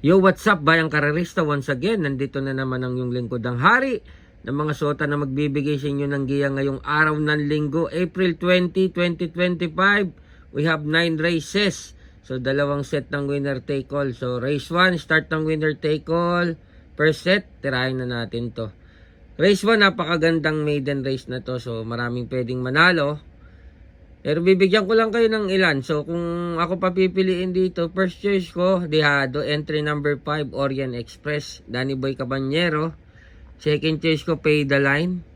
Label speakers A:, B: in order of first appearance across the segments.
A: Yo, what's up, bayang karerista? Once again, nandito na naman ang yung lingkod ng hari ng mga sota na magbibigay sa inyo ng giya ngayong araw ng linggo, April 20, 2025. We have 9 races. So, dalawang set ng winner take all. So, race 1, start ng winner take all. First set, tirahin na natin to. Race 1, napakagandang maiden race na to. So, maraming pwedeng manalo. Pero bibigyan ko lang kayo ng ilan. So, kung ako papipiliin dito, first choice ko, Dehado. Entry number 5, Orient Express, Danny Boy Cabanyero. Second choice ko, Pay the Line.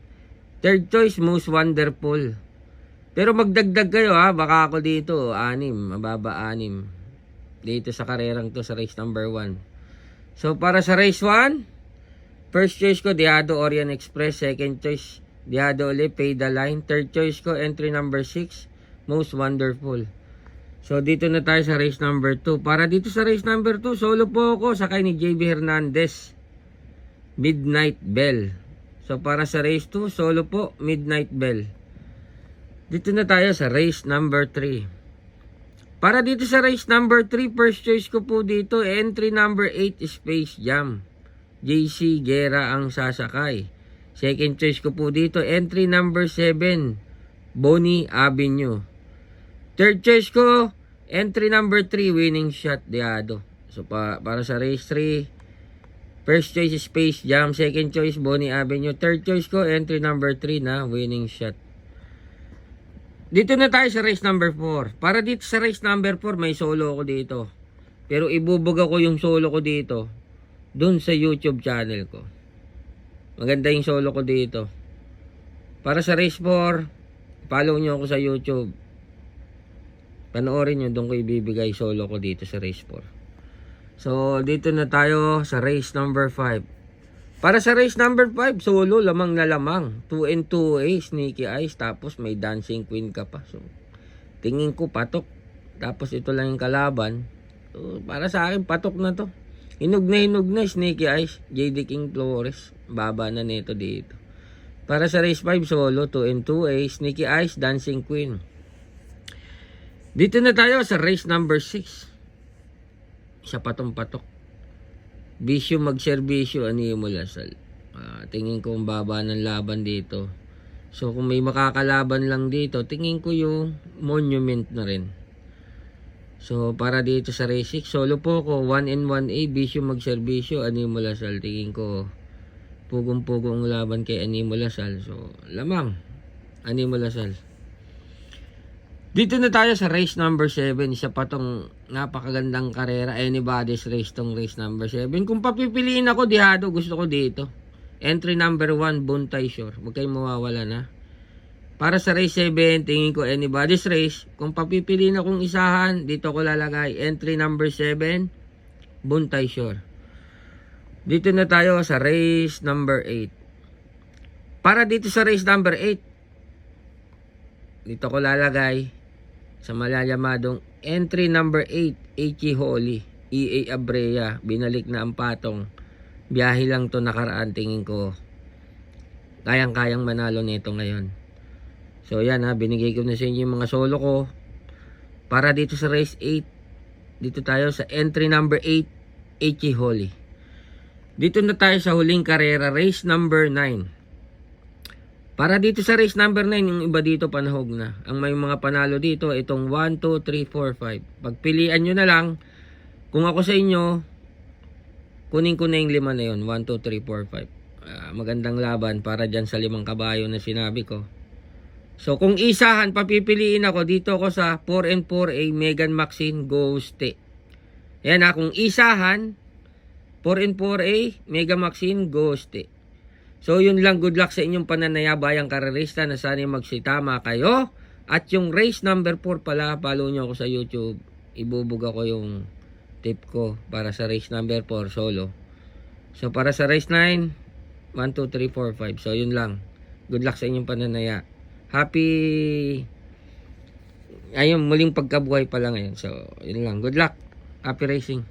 A: Third choice, Most Wonderful. Pero magdagdag kayo ha, baka ako dito, 6, mababa 6. Dito sa karerang to, sa race number 1. So, para sa race 1, first choice ko, Dehado, Orient Express. Second choice, Dehado ulit, Pay the Line. Third choice ko, entry number 6, Most Wonderful. So, dito na tayo sa race number 2. Para dito sa race number 2, solo po ako, sakay ni JB Hernandez, Midnight Bell. So, para sa race 2, solo po, Midnight Bell. Dito na tayo sa race number 3. Para dito sa race number 3, first choice ko po dito, entry number 8, Space Jam. JC Guerra ang sasakay. Second choice ko po dito, entry number 7, Bonnie Avenue. Third choice ko, entry number 3, Winning Shot, Dehado. So, para sa race 3, first choice Space Jam, second choice Bonnie Avenue, third choice ko, entry number 3 na Winning Shot. Dito na tayo sa race number 4. Para dito sa race number 4, may solo ko dito. Pero ibubuga ko yung solo ko dito dun sa YouTube channel ko. Maganda yung solo ko dito. Para sa race 4, follow nyo ako sa YouTube. Panoorin nyo, doon ko ibibigay solo ko dito sa race 4. So, dito na tayo sa race number 5. Para sa race number 5, solo, lamang na lamang. 2 and 2A, Sneaky Eyes, tapos may Dancing Queen ka pa. So, tingin ko patok. Tapos ito lang yung kalaban. So, para sa akin, patok na to. Hinog na, Sneaky Eyes, JD King Flores. Baba na nito dito. Para sa race 5, solo, 2 and 2A, Sneaky Eyes, Dancing Queen. Dito na tayo sa race number 6. Sa patong-patok. Bisyo magserbisyo, Animo Lasal. Tingin ko ang baba ng laban dito. So kung may makakalaban lang dito, tingin ko yung Monument na rin. So para dito sa race 6, solo po ko, 1 and 1A, Bisyo magserbisyo, Animo Lasal. Tingin ko pugong-pugong laban kay Animo Lasal. So lamang, Animo Lasal. Dito na tayo sa race number 7. Isa pa tong napakagandang karera. Anybody's race tong race number 7. Kung papipiliin ako, Dehado, gusto ko dito. Entry number 1, Buntay Shore. Huwag kayong mawawala na. Para sa race 7, tingin ko anybody's race. Kung papipiliin akong isahan, dito ko lalagay. Entry number 7, Buntay Shore. Dito na tayo sa race number 8. Para dito sa race number 8, dito ko lalagay sa malalamadong entry number 8, H.E. Holy, E.A. Abrea. Binalik na ang patong. Biyahe lang to nakaraan, tingin ko kayang-kayang manalo nito ngayon. So yan ha, binigay ko na sa inyo yung mga solo ko. Para dito sa race 8, dito tayo sa entry number 8, H.E. Holy. Dito na tayo sa huling karera, race number 9. Para dito sa race number 9, yung iba dito panahog na. Ang may mga panalo dito, itong 1, 2, 3, 4, 5. Pagpilian nyo na lang, kung ako sa inyo, kunin ko na yung 5 na yun. 1, 2, 3, 4, 5. Magandang laban para dyan sa 5 kabayo na sinabi ko. So kung isahan, papipiliin ako, dito ako sa 4 and 4A, Megan Maxine, Ghoste. Yan ha, kung isahan, 4 and 4A, Megan Maxine, Ghoste. So yun lang, good luck sa inyong pananaya, bayang karerista, na sana magsitama kayo. At yung race number 4 pala, follow nyo ako sa YouTube. Ibubuga ko yung tip ko para sa race number 4 solo. So para sa race 9, 1, 2, 3, 4, 5. So yun lang, good luck sa inyong pananaya. Happy, ayun, muling pagkabuhay pala ngayon. So yun lang, good luck, happy racing.